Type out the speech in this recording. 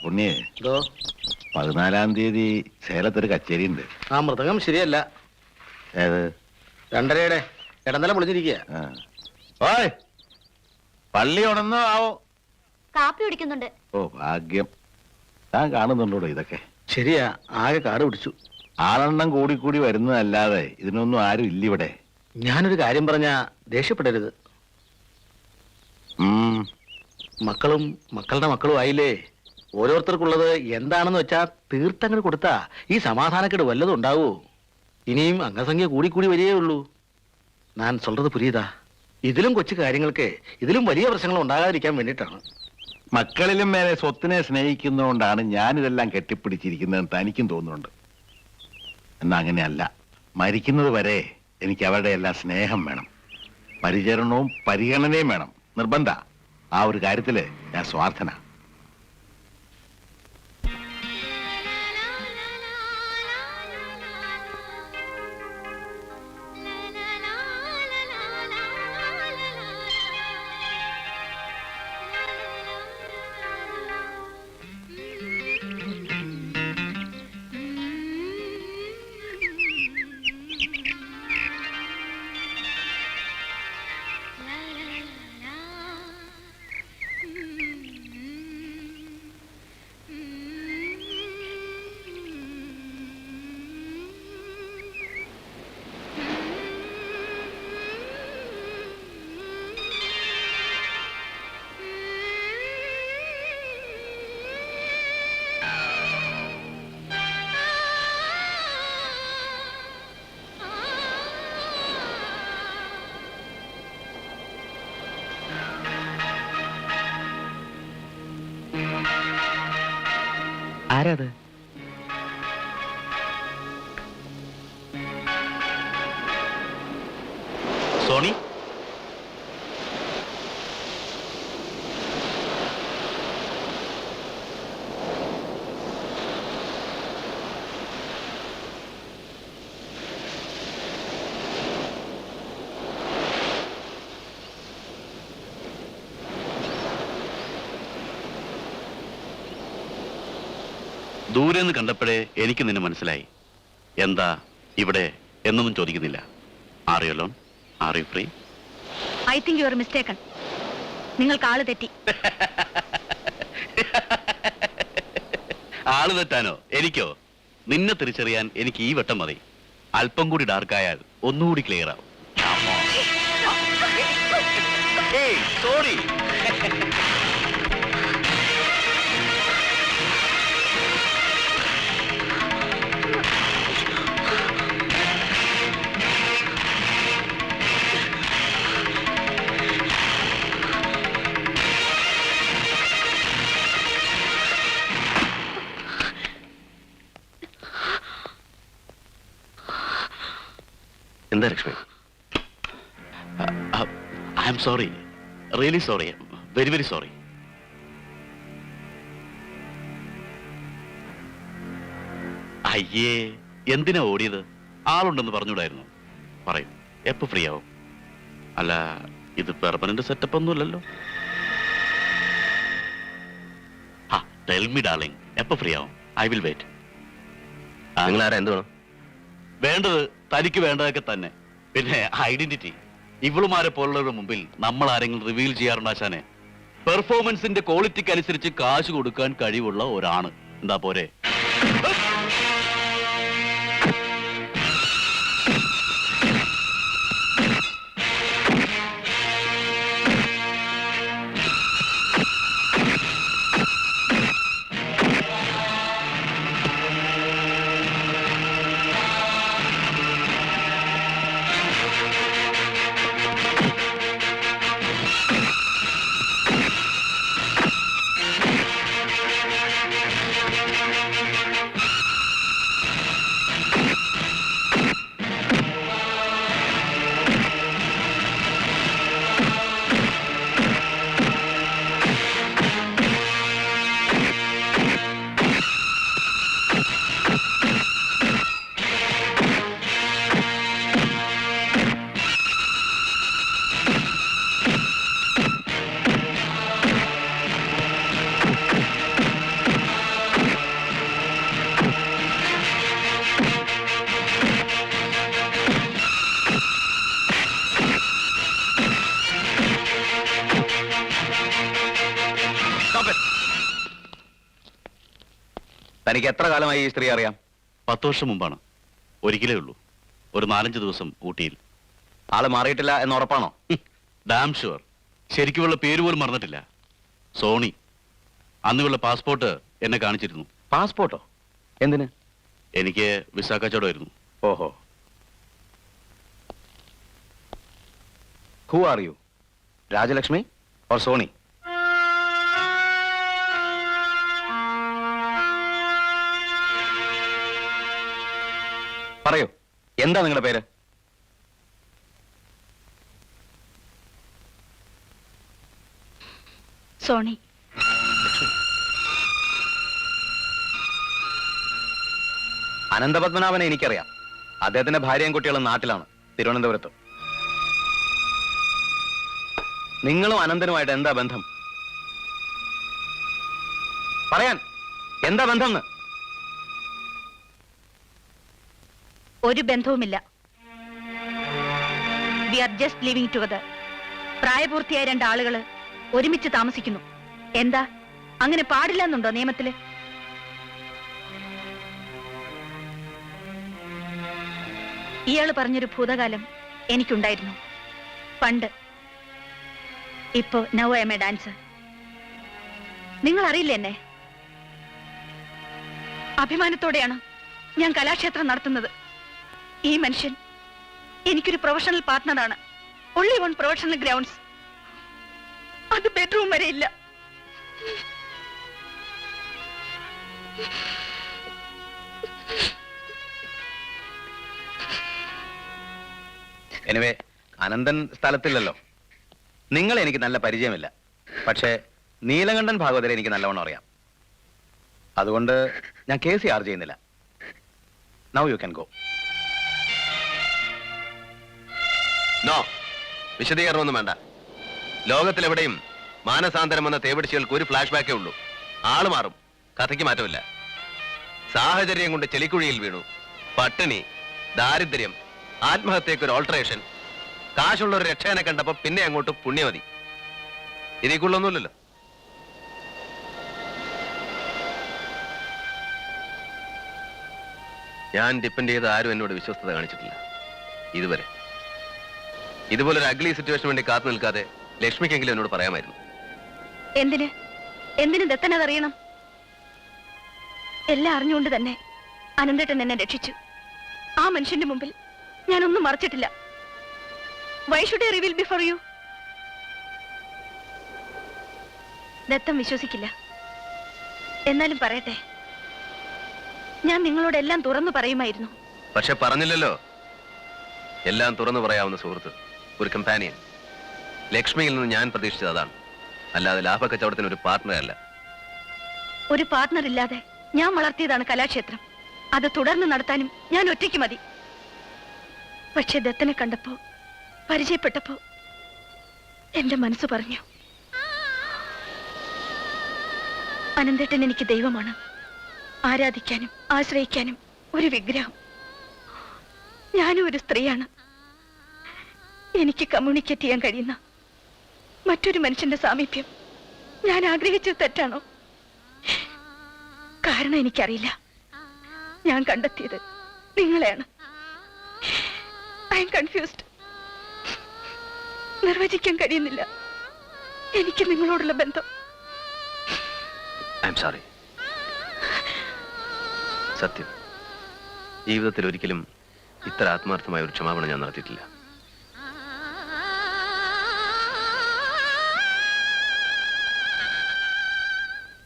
പുണ്യേ, 14-ാം തീയതി സേലത്തൊരു കച്ചേരി ഉണ്ട്. ആ മൃതകം ശരിയല്ല. ഏത്? 2:30 ഇടനില പൊളിഞ്ഞിരിക്കുക. ഓയ്, പള്ളി ഉണന്നോ ആവോ? കാപ്പി കുടിക്കുന്നുണ്ട്. ഓ ഭാഗ്യം. താൻ കാണുന്നുണ്ടോ ഇതൊക്കെ? ശരിയാ, ആകെ കാട് പിടിച്ചു. ആളെണ്ണം കൂടി വരുന്നതല്ലാതെ ഇതിനൊന്നും ആരും ഇല്ല ഇവിടെ. ഞാനൊരു കാര്യം പറഞ്ഞാ ദേഷ്യപ്പെടരുത്. മക്കളും മക്കളുടെ മക്കളും ആയില്ലേ. ഓരോരുത്തർക്കുള്ളത് എന്താണെന്ന് വെച്ചാ തീർത്തങ്ങൾ കൊടുത്താ ഈ സമാധാനക്കേട് വല്ലതും ഉണ്ടാവോ? ഇനിയും അംഗസംഖ്യ കൂടി വരികയേ ഉള്ളൂ. ഞാൻ சொல்றது പുരിയതാ. ഇതിലും കൊച്ചു കാര്യങ്ങൾക്ക് ഇതിലും വലിയ പ്രശ്നങ്ങൾ ഉണ്ടാകാതിരിക്കാൻ വേണ്ടിയിട്ടാണ്. മക്കളിലും മേലെ സ്വത്തിനെ സ്നേഹിക്കുന്നതുകൊണ്ടാണ് ഞാനിതെല്ലാം കെട്ടിപ്പിടിച്ചിരിക്കുന്നതെന്ന് തനിക്കും തോന്നുന്നുണ്ട്. എന്നാ അങ്ങനെയല്ല. മരിക്കുന്നത് വരെ എനിക്ക് അവരുടെ എല്ലാം സ്നേഹം വേണം, പരിചരണവും പരിഗണനയും വേണം. നിർബന്ധ. ആ ഒരു കാര്യത്തില് ഞാൻ സ്വാർത്ഥന. ആരാത്? സോണി, ദൂരെ നിന്ന് കണ്ടപ്പോഴേ എനിക്ക് നിന്നെ മനസ്സിലായി. എന്താ ഇവിടെ എന്നൊന്നും ചോദിക്കുന്നില്ല. Are you alone? Are you free? I think you are mistaken. നിങ്ങൾക്ക് ആള് തെറ്റി. ആള് തെറ്റാനോ? എനിക്കോ? നിന്നെ തിരിച്ചറിയാൻ എനിക്ക് ഈ വട്ടം മതി. അല്പം കൂടി ഡാർക്കായാൽ ഒന്നുകൂടി ക്ലിയർ ആവും. സോറി. എന്താ Lakshmi? I am sorry, really sorry, very very sorry. അയ്യേ, എന്തിനാ ഓടിയത്? ആളുണ്ടെന്ന് പറഞ്ഞൂടായിരുന്നു? പറയും, എപ്പോ ഫ്രീ ആവും? അല്ല, ഇത് പെർമനന്റ് സെറ്റപ്പ് ഒന്നുമല്ലല്ലോ. ടെൽ മി ഡാർലിംഗ്, എപ്പോ ഫ്രീ ആവും? I will wait. നിങ്ങൾ ആരാ? എന്ത് വേണം? വേണ്ടത് തനിക്ക് വേണ്ടതൊക്കെ തന്നെ. പിന്നെ ഐഡന്റിറ്റി. ഇവളുമാരെ പോലുള്ളവരുടെ മുമ്പിൽ നമ്മൾ ആരെങ്കിലും റിവീൽ ചെയ്യാറുണ്ട് ആശാനെ? പെർഫോമൻസിന്റെ ക്വാളിറ്റിക്ക് അനുസരിച്ച് കാശ് കൊടുക്കാൻ കഴിവുള്ള ഒരാണ്. എന്താ പോരെ? തനിക്ക് എത്ര കാലമായി ഈ സ്ത്രീ അറിയാം? 10 വർഷം മുമ്പാണ്. ഒരിക്കലേ ഉള്ളൂ. ഒരു 4-5 ദിവസം ഊട്ടിയിൽ. ആള് മാറിയിട്ടില്ല എന്ന് ഉറപ്പാണോ? Dam sure. ശരിക്കുമുള്ള പേര് പോലും മറന്നിട്ടില്ല. സോണി. അന്നുമുള്ള പാസ്പോർട്ട് എന്നെ കാണിച്ചിരുന്നു. പാസ്പോർട്ടോ? എന്തിന്? എനിക്ക് വിസ കച്ചവടമായിരുന്നു. ഓഹോ. Who are you? Rajalakshmi or Soni? പറയൂ, എന്താ നിങ്ങളുടെ പേര്? സോണി. അനന്തപത്മനാഭനെ എനിക്കറിയാം. അദ്ദേഹത്തിന്റെ ഭാര്യയും കുട്ടികളും നാട്ടിലാണ്, തിരുവനന്തപുരത്ത്. നിങ്ങളും അനന്തനുമായിട്ട് എന്താ ബന്ധം? പറയാൻ എന്താ ബന്ധം? ഒരു ബന്ധവുമില്ല. We are just living together. പ്രായപൂർത്തിയായ 2 ആളുകള് ഒരുമിച്ച് താമസിക്കുന്നു. എന്താ, അങ്ങനെ പാടില്ല എന്നുണ്ടോ നിയമത്തില്? ഇയാള് പറഞ്ഞൊരു ഭൂതകാലം എനിക്കുണ്ടായിരുന്നു പണ്ട്. ഇപ്പോ now I am a dancer. നിങ്ങൾ അറിയില്ല എന്നെ. അഭിമാനത്തോടെയാണ് ഞാൻ കലാക്ഷേത്രം നടത്തുന്നത്. ഈ മനുഷ്യൻ എനിക്കൊരു പ്രൊഫഷണൽ പാർട്ട്ണറാണ്. Only one professional grounds. അത് ബെഡ്റൂം വരെ ഇല്ല. എനിവേ, അനന്തൻ സ്ഥലത്തില്ലല്ലോ. നിങ്ങൾ എനിക്ക് നല്ല പരിചയമില്ല. പക്ഷേ നീലകണ്ഠൻ ഭാഗവതരെ എനിക്ക് നല്ലവണ്ണം അറിയാം. അതുകൊണ്ട് ഞാൻ കേസ് ചാർജ് ചെയ്യുന്നില്ല. Now you can go. No, വിശദീകരണമൊന്നും വേണ്ട. ലോകത്തിലെവിടെയും മാനസാന്തരം എന്ന തേവിടിച്ചുകൾക്ക് ഒരു ഫ്ലാഷ് ബാക്കേ ഉള്ളൂ. ആള് മാറും, കഥയ്ക്ക് മാറ്റമില്ല. സാഹചര്യം കൊണ്ട് ചെളിക്കുഴിയിൽ വീണു, പട്ടിണി, ദാരിദ്ര്യം, ആത്മഹത്യക്കൊരു ഓൾട്ടറേഷൻ, കാശുള്ള ഒരു രക്ഷകനെ കണ്ടപ്പോ പിന്നെ അങ്ങോട്ട് പുണ്യമതി. ഇതിക്കുള്ളൊന്നുമില്ലല്ലോ. ഞാൻ ഡിപ്പെൻഡ് ചെയ്ത് ആരും എന്നോട് വിശ്വസ്തത കാണിച്ചിട്ടില്ല ഇതുവരെ. ഇതുപോലൊരു അഗ്ലി സിറ്റുവേഷൻ വേണ്ടി കാത്തു നിൽക്കാതെ ലക്ഷ്മിക്കെങ്കിലും എന്നോട് പറയാമായിരുന്നു. എന്തിന് ദത്തനതറിയണം? എല്ലാം അറിഞ്ഞുകൊണ്ട് തന്നെ അനന്തേട്ടൻ എന്നെ രക്ഷിച്ചു. ആ മനുഷ്യന്റെ മുമ്പിൽ ഞാനൊന്നും മറച്ചിട്ടില്ല. Why should I reveal before you? ദത്തം വിശ്വസിക്കില്ല. എന്നാലും പറയട്ടെ, ഞാൻ നിങ്ങളോടെല്ലാം തുറന്നു പറയുമായിരുന്നു. പക്ഷെ പറഞ്ഞില്ലല്ലോ. എല്ലാം തുറന്നു പറയാവുന്ന സുഹൃത്ത്, ഒരു കമ്പാനിയൻ. ലക്ഷ്മിയിൽ നിന്ന് ഞാൻ പ്രതീക്ഷിച്ചത് അതാണ്, അല്ലാതെ ലാഭക്കച്ചവടത്തിന് ഒരു പാർട്ട്ണർ അല്ല. ഒരു പാർട്ട്ണർ ഇല്ലാതെ ഞാൻ വളർത്തിയതാണ് കലാക്ഷേത്രം. അത് തുടർന്ന് നടത്താനും ഞാൻ ഒറ്റയ്ക്ക് മതി. പക്ഷെ ദത്തനെ കണ്ടപ്പോ, പരിചയപ്പെട്ടപ്പോ എന്റെ മനസ്സ് പറഞ്ഞു, അനന്തേട്ടൻ എനിക്ക് ദൈവമാണ്. ആരാധിക്കാനും ആശ്രയിക്കാനും ഒരു വിഗ്രഹം. ഞാനും ഒരു സ്ത്രീയാണ്. എനിക്ക് കമ്മ്യൂണിക്കേറ്റ് ചെയ്യാൻ കഴിയുന്ന മറ്റൊരു മനുഷ്യന്റെ സാമീപ്യം ഞാൻ ആഗ്രഹിച്ചത് തെറ്റാണോ? കാരണം എനിക്കറിയില്ല. ഞാൻ കണ്ടെത്തിയത് നിങ്ങളെയാണ്. I M confused. നിർവചിക്കാൻ കഴിയുന്നില്ല എനിക്ക് നിങ്ങളോടുള്ള ബന്ധം. I am sorry. സത്യം, ജീവിതത്തിൽ ഒരിക്കലും ഇത്ര ആത്മാർത്ഥമായ ഒരു ക്ഷമാപണം ഞാൻ നടത്തിയിട്ടില്ല.